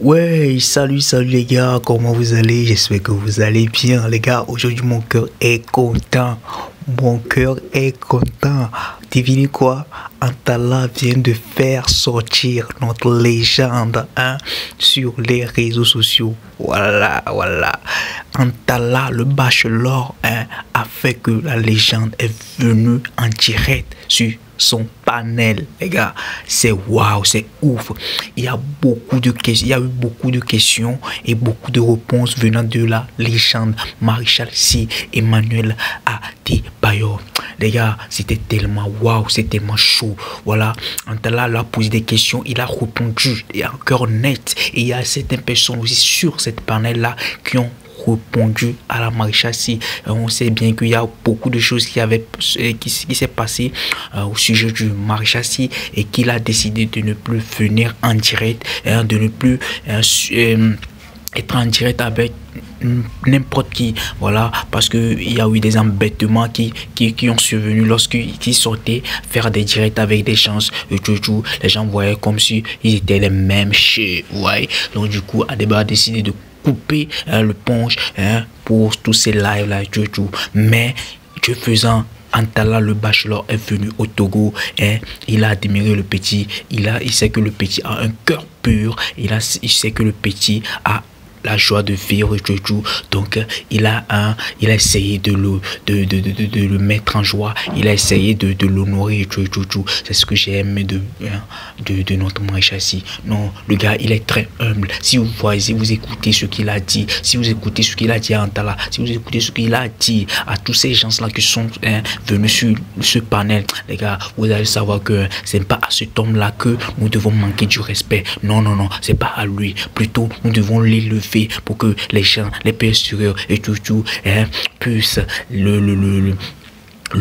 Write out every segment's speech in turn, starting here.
Ouais, salut les gars, comment vous allez? J'espère que vous allez bien les gars. Aujourd'hui mon cœur est content. Mon cœur est content. Devinez quoi? Antala vient de faire sortir notre légende sur les réseaux sociaux. Voilà. Antala, le bachelor, a fait que la légende est venue en direct sur son panel, les gars. C'est waouh, c'est ouf. Il y a beaucoup de questions, il y a eu beaucoup de questions et beaucoup de réponses venant de la légende Maréchal C. Emmanuel Adebayor. Les gars, c'était tellement waouh, c'était tellement chaud. Voilà, Antala a posé des questions, il a répondu, et encore net. Et il y a certaines personnes aussi sur cette panel là qui ont répondu à la Maréchal C. On sait bien qu'il y a beaucoup de choses qui s'est passé au sujet du Maréchal C et qu'il a décidé de ne plus venir en direct, de ne plus être en direct avec n'importe qui, voilà, parce que il y a eu des embêtements qui ont survenu lorsqu'ils sortaient faire des directs avec des gens et tout, les gens voyaient comme si ils étaient les mêmes chez, ouais. Donc du coup Adebayor a décidé de couper le punch pour tous ces lives là, tout. Mais que faisant, Antala le bachelor est venu au Togo et il a admiré le petit. Il sait que le petit a un cœur pur. Il sait que le petit a la joie de vivre et tout. Donc il a essayé de le mettre en joie. Il a essayé de l'honorer et tout. C'est ce que j'ai aimé de notre Maréchal C. Non, le gars il est très humble. Si vous voyez, si vous écoutez ce qu'il a dit, si vous écoutez ce qu'il a dit à Antala, si vous écoutez ce qu'il a dit à tous ces gens là qui sont venus sur ce panel, les gars, vous allez savoir que c'est pas à cet homme là que nous devons manquer du respect. Non, c'est pas à lui. Plutôt nous devons l'élever pour que les gens, les pasteurs et tout puissent le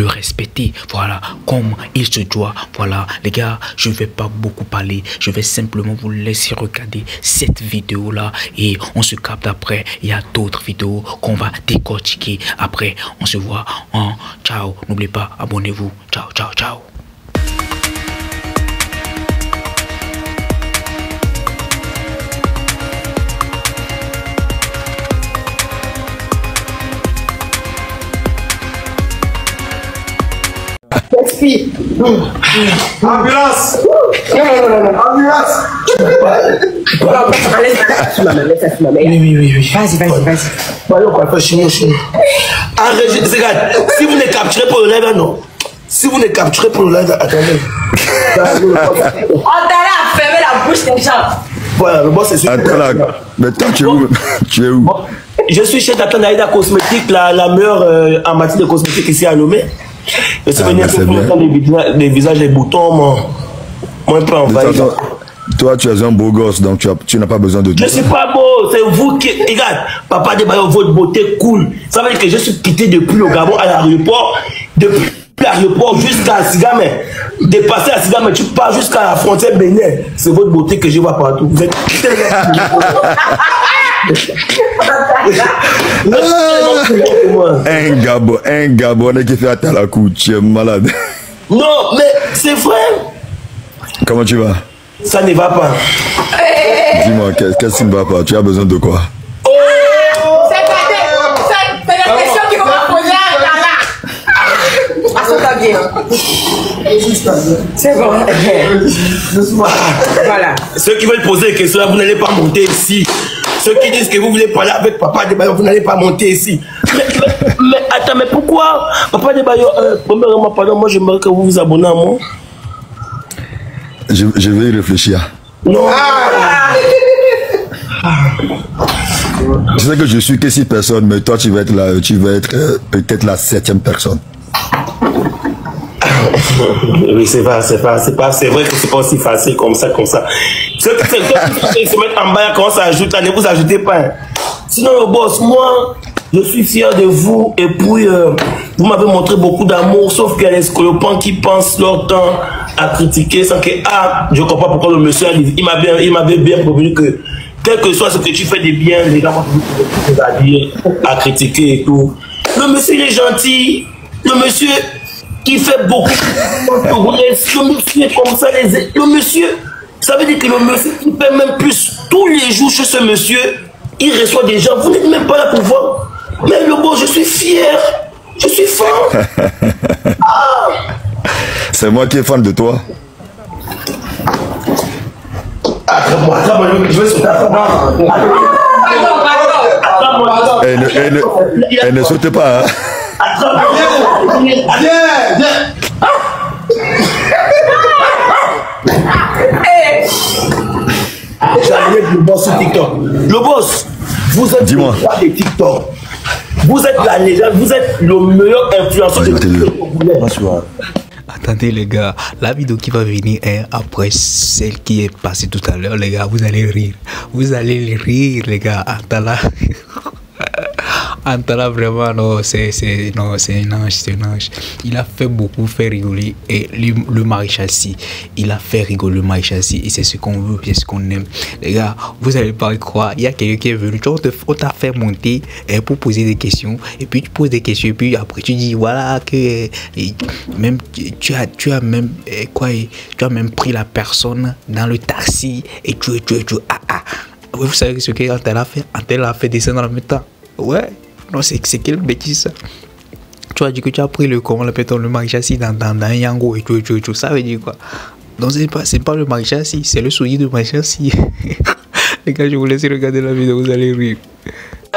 respecter, voilà, comme il se doit. Voilà les gars, je vais pas beaucoup parler, je vais simplement vous laisser regarder cette vidéo là et on se capte après. Il y a d'autres vidéos qu'on va décortiquer après. On se voit en ciao. N'oubliez pas, abonnez-vous. Ciao. Ambulance! Non. Ambulance! Oui. Vas-y. Regarde, si vous ne capturez pour le live, non. Si vous ne capturez pour le live, attendez. On t'a fermé la bouche des gens. Voilà, le boss est sûr. Mais toi, tu es où? Je suis chez Tata Naïda Cosmétique, la meilleure en matière de cosmétique ici à Lomé. Je suis venu pour les visages, les boutons, moi un peu envahi. Toi, tu es un beau gosse, donc tu n'as pas besoin de tout. Je ne suis pas beau, c'est vous qui... Regarde, Papa Adebayor, votre beauté cool. Ça veut dire que je suis quitté depuis le Gabon à l'aéroport, depuis l'aéroport jusqu'à Sigame. Dépassé à Sigame, tu pars jusqu'à la frontière Bénin. C'est votre beauté que je vois partout. Vous êtes... Un Gabonais qui fait à la couche, tu es malade. Non, mais c'est vrai. Comment tu vas? Ça ne va pas. Dis-moi, qu'est-ce qui ne va pas? Tu as besoin de quoi? C'est la question qui va poser à c'est bon. Voilà. Ceux qui veulent poser des questions, vous n'allez pas monter ici. Ceux qui disent que vous voulez parler avec Papa Adebayor, vous n'allez pas monter ici. Mais attends, mais pourquoi Papa Adebayor, premièrement, pardon, moi j'aimerais que vous vous abonnez à moi. Je vais y réfléchir. Non. Tu sais que je suis que 6 personnes, mais toi tu vas être peut-être la 7e personne. Oui, c'est vrai que c'est pas aussi facile comme ça. Ceux qui se mettent en bas, quand ça ajoute, là, ne vous ajoutez pas. Hein. Sinon, le boss, moi, je suis fier de vous. Et puis, vous m'avez montré beaucoup d'amour, sauf qu'il y a les scolopans qui pensent leur temps à critiquer sans que, je comprends pourquoi le monsieur, il m'avait bien prévenu que, quel que soit ce que tu fais de bien, les gens vont te dire, à critiquer et tout. Le monsieur, il est gentil. Le monsieur qui fait beaucoup le monsieur comme ça, le monsieur, ça veut dire que le monsieur qui fait même plus tous les jours chez ce monsieur, il reçoit des gens, vous n'êtes même pas là pour voir. Mais le bon, je suis fier, je suis fan. C'est moi qui est fan de toi. Attrape-moi, je vais sauter. Elle ne saute pas. Hein. J'arrive le boss sur TikTok. Le boss, vous êtes le roi de TikTok. Vous êtes la légende, vous êtes le meilleur influenceur de TikTok. Attendez les gars, la vidéo qui va venir est après celle qui est passée tout à l'heure les gars, vous allez rire. Vous allez rire les gars. Antala vraiment non, c'est un ange. Il a fait beaucoup faire rigoler et le maréchal si il a fait rigoler le maréchal si et c'est ce qu'on veut, c'est ce qu'on aime. Les gars, vous allez pas y croire, il y a quelqu'un qui est venu, on t'a fait monter pour poser des questions et puis tu poses des questions et puis après tu dis voilà que même tu as même tu as même pris la personne dans le taxi et tu vous savez ce qu'Antala a fait? Antala a fait descendre en même temps. Ouais. Non, c'est quelle bêtise ça. Tu as dit que tu as pris le maréchal dans un yango et tout. Ça veut dire quoi? Donc c'est pas le maréchal, c'est le soulier de maréchal. Les gars, je vous laisse regarder la vidéo, vous allez rire.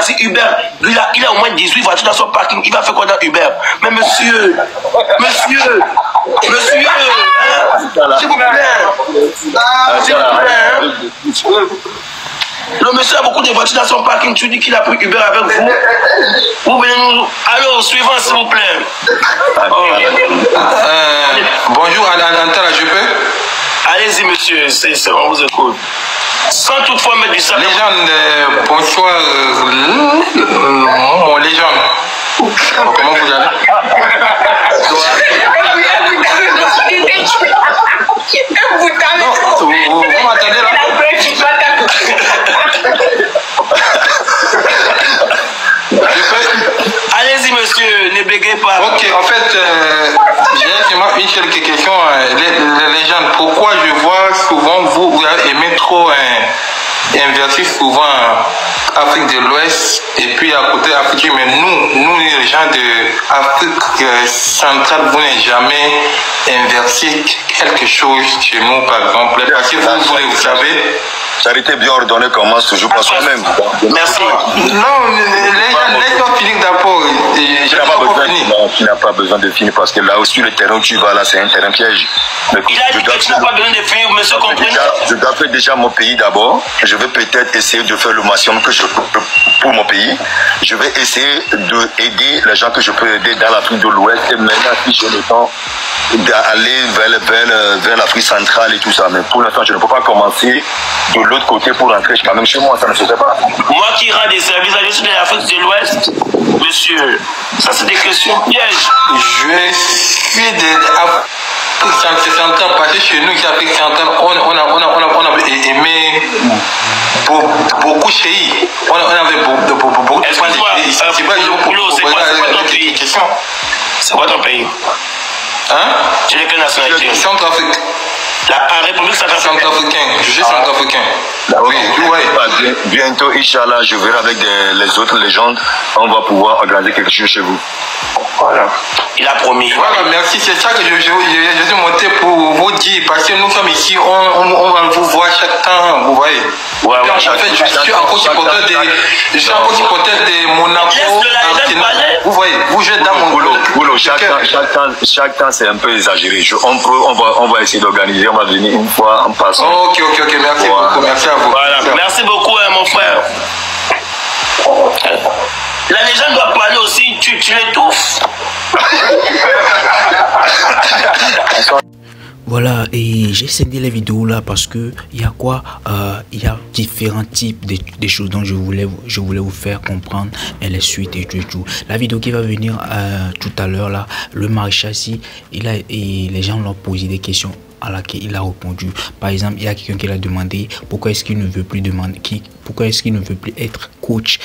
Si Uber, il a au moins 18 voitures dans son parking, il va faire quoi dans Uber? Mais monsieur, s'il vous plaît, le monsieur a beaucoup de voitures dans son parking, tu dis qu'il a pris Uber avec vous. Vous venez nous... Allô, suivant s'il vous plaît. Bonjour, Antala, je peux? Allez-y monsieur, on vous écoute. Sans toutefois mettre du sac. Légende, bonsoir, mon légende. Comment vous allez? Vous m'entendez là? Allez-y monsieur, ne bégayez pas. Ok, en fait, j'ai seulement une seule question. Les légendes, pourquoi je vois souvent vous aimez trop inverser souvent Afrique de l'Ouest et puis à côté Afrique, mais nous les gens de Afrique centrale, vous n'avez jamais inversé quelque chose chez nous par exemple, parce que vous savez. Charité bien ordonnée commence toujours par soi-même. Merci. Non, laisse-moi finir d'abord. Tu n'as pas besoin de finir parce que là aussi le terrain où tu vas là c'est un terrain piège. Il a dit que tu n'as pas besoin de finir, monsieur, comprenez? Je dois faire déjà mon pays d'abord. Je vais peut-être essayer de faire le maximum que je peux pour mon pays. Je vais essayer d'aider les gens que je peux aider dans l'Afrique de l'Ouest et maintenant si j'ai le temps d'aller vers l'Afrique centrale et tout ça. Mais pour l'instant je ne peux pas commencer de l'autre côté pour rentrer quand même chez moi, ça ne se fait pas. Moi qui rends des services à l'Est de l'Afrique de l'Ouest, monsieur, ça c'est des questions pièges. Je suis d'Afrique centrale parce que chez nous, qui Afrique centrale, on a aimé beaucoup chez on avait beaucoup de Excuse-moi, c'est quoi ton pays? C'est quoi ton pays? Hein? Tu es de quelle nationalité? Centrafrique. La République centrafricaine. Je suis centrafricain. Oui. Bientôt, Inch'Allah, je verrai avec les autres légendes. On va pouvoir organiser quelque chose chez vous. Voilà. Il a promis. Voilà, merci. C'est ça que je suis monté pour vous dire. Parce que nous sommes ici, on va vous voir chaque temps. Vous voyez. Ouais, en fait, je suis encore supporter de Monaco. Vous voyez, vous jouez dans mon boulot. Chaque temps, c'est un peu exagéré. On va essayer d'organiser. On va venir une fois en passant. Ok. Merci beaucoup. Merci à vous. Voilà. Merci beaucoup, mon frère. La légende doit parler aussi. Tu l'étouffes. Voilà, et j'ai scindé les vidéos là parce que il y a quoi, il y a différents types de choses dont je voulais vous faire comprendre et les suites et tout. La vidéo qui va venir tout à l'heure là, le maréchal si les gens l'ont posé des questions à laquelle il a répondu. Par exemple, il y a quelqu'un qui l'a demandé pourquoi est-ce qu'il ne veut plus demander, pourquoi est-ce qu'il ne veut plus être coach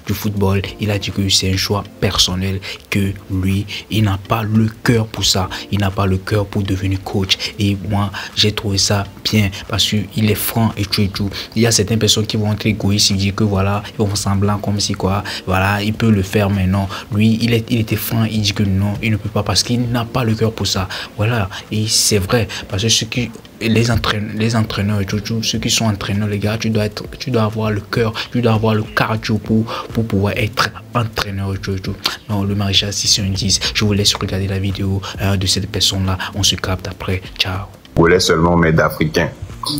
du football? Il a dit que c'est un choix personnel, que lui, il n'a pas le cœur pour ça. Il n'a pas le cœur pour devenir coach. Et moi, j'ai trouvé ça bien parce qu'il est franc et tout. Il y a certaines personnes qui vont être égoïstes, ils disent que voilà, ils vont faire semblant comme si quoi, voilà, il peut le faire, mais non. Lui, il était franc, il dit que non, il ne peut pas parce qu'il n'a pas le cœur pour ça. Voilà, et c'est vrai, parce que les entraîneurs et tout, ceux qui sont entraîneurs, les gars, tu dois avoir le cœur, tu dois avoir le cardio pour pouvoir être entraîneur et tout. Non, le maréchal 610, je vous laisse regarder la vidéo de cette personne-là. On se capte après. Ciao. Je voulais seulement m'aider d'Africains.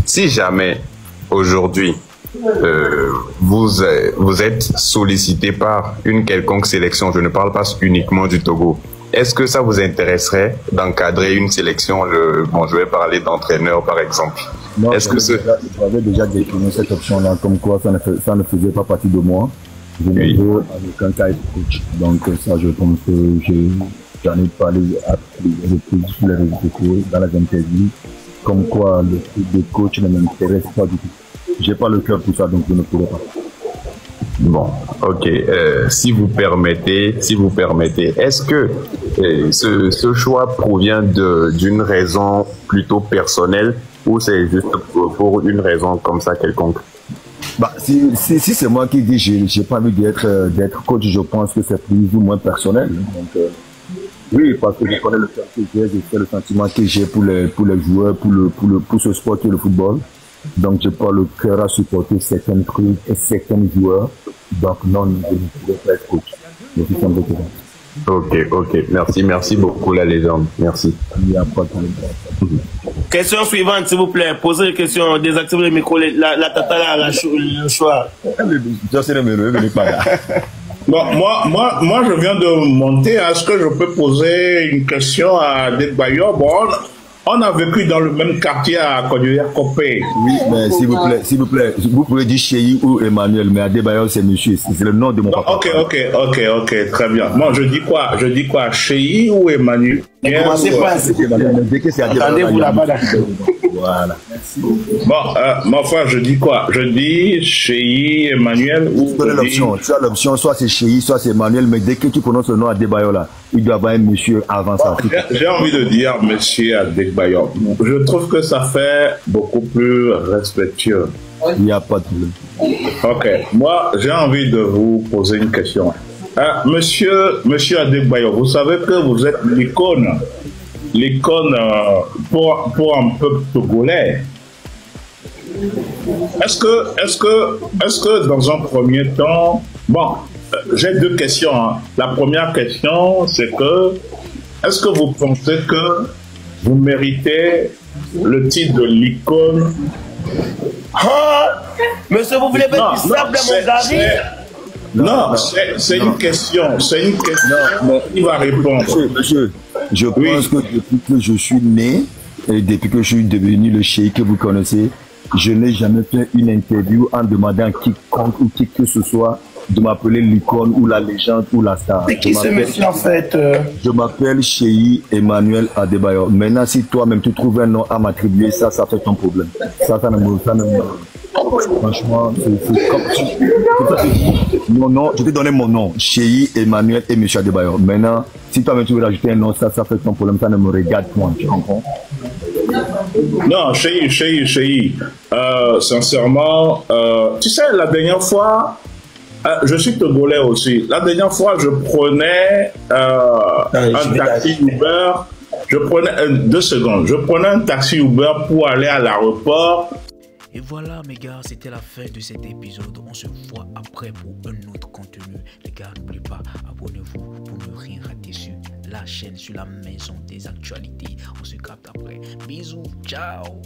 Si jamais, aujourd'hui, vous êtes sollicité par une quelconque sélection, je ne parle pas uniquement du Togo, est-ce que ça vous intéresserait d'encadrer une sélection? Bon, je vais parler d'entraîneur, par exemple. Est-ce que j'avais déjà décliné cette option-là, comme quoi ça ne faisait pas partie de moi. Je ne veux en aucun cas être coach. Donc ça, je pense que j'en ai parlé à plusieurs reprises sur les réseaux sociaux, dans les interviews, comme quoi le truc de coach ne m'intéresse pas du tout. J'ai pas le cœur pour ça, donc je ne pourrais pas. Bon, ok. Si vous permettez, est-ce que ce choix provient d'une raison plutôt personnelle ou c'est juste pour une raison comme ça quelconque? Bah, si c'est moi qui dis j'ai pas envie d'être coach, je pense que c'est plus ou moins personnel. Donc, oui, parce que je connais le cœur que j'ai, je sais le sentiment que j'ai pour les joueurs, pour ce sport qui est le football. Donc, j'ai pas le cœur à supporter certains trucs et certains joueurs. Donc, non, je ne pourrais pas être coach. Ok. Merci beaucoup, la légende. Merci. Il n'y a pas de problème. Question suivante, s'il vous plaît. Posez les questions, désactivez le micro, la tata là, le choix. Bon, moi, je viens de monter. Est-ce que je peux poser une question à Adebayor? Bon, on a vécu dans le même quartier à Kodjoya-Kopé. Oui, mais s'il vous plaît, vous pouvez dire Cheyi ou Emmanuel, mais Adebayor, c'est monsieur, c'est le nom de mon papa. Ok, très bien. Bon, je dis quoi, Cheyi ou Emmanuel? Commencez pas. Attendez-vous là-bas. Voilà. Bon, ma foi, je dis quoi? Je dis Cheyi, Emmanuel ou... Tu as l'option, soit c'est Cheyi, soit c'est Emmanuel, mais dès que tu prononces le nom Adebayor là, il doit y avoir un monsieur avant ça. J'ai envie de dire monsieur Adebayor. Je trouve que ça fait beaucoup plus respectueux. Il n'y a pas de problème. Ok, moi j'ai envie de vous poser une question. Monsieur Adebayor, vous savez que vous êtes l'icône pour un peuple togolais. Est-ce que dans un premier temps, bon, j'ai deux questions. La première question, c'est que est-ce que vous pensez que vous méritez le titre de l'icône? Monsieur, vous voulez mettre du sable à mon gari? Non, c'est une question. C'est une question. Il va répondre. Monsieur, je pense que depuis que je suis né et depuis que je suis devenu le cheikh que vous connaissez, je n'ai jamais fait une interview en demandant à quiconque ou qui que ce soit de m'appeler l'icône ou la légende ou la star. C'est qui ce monsieur en fait? Je m'appelle Cheyi Emmanuel Adebayor. Maintenant, si toi-même tu trouves un nom à m'attribuer, ça fait ton problème. Ça ne me... Franchement, c'est comme mon nom, je t'ai donné mon nom, Cheyi Emmanuel et monsieur Adebayor. Maintenant, si toi-même tu veux rajouter un nom, ça fait ton problème, ça ne me regarde point, tu comprends? Non, Cheyi. Sincèrement, tu sais, la dernière fois, je suis togolais aussi. La dernière fois, je prenais un taxi Uber. Je prenais un taxi Uber pour aller à l'aéroport. Et voilà mes gars, c'était la fin de cet épisode. On se voit après pour un autre contenu. Les gars, n'oubliez pas, abonnez-vous pour ne rien rater sur la chaîne, sur la maison des actualités. On se capte après. Bisous, ciao.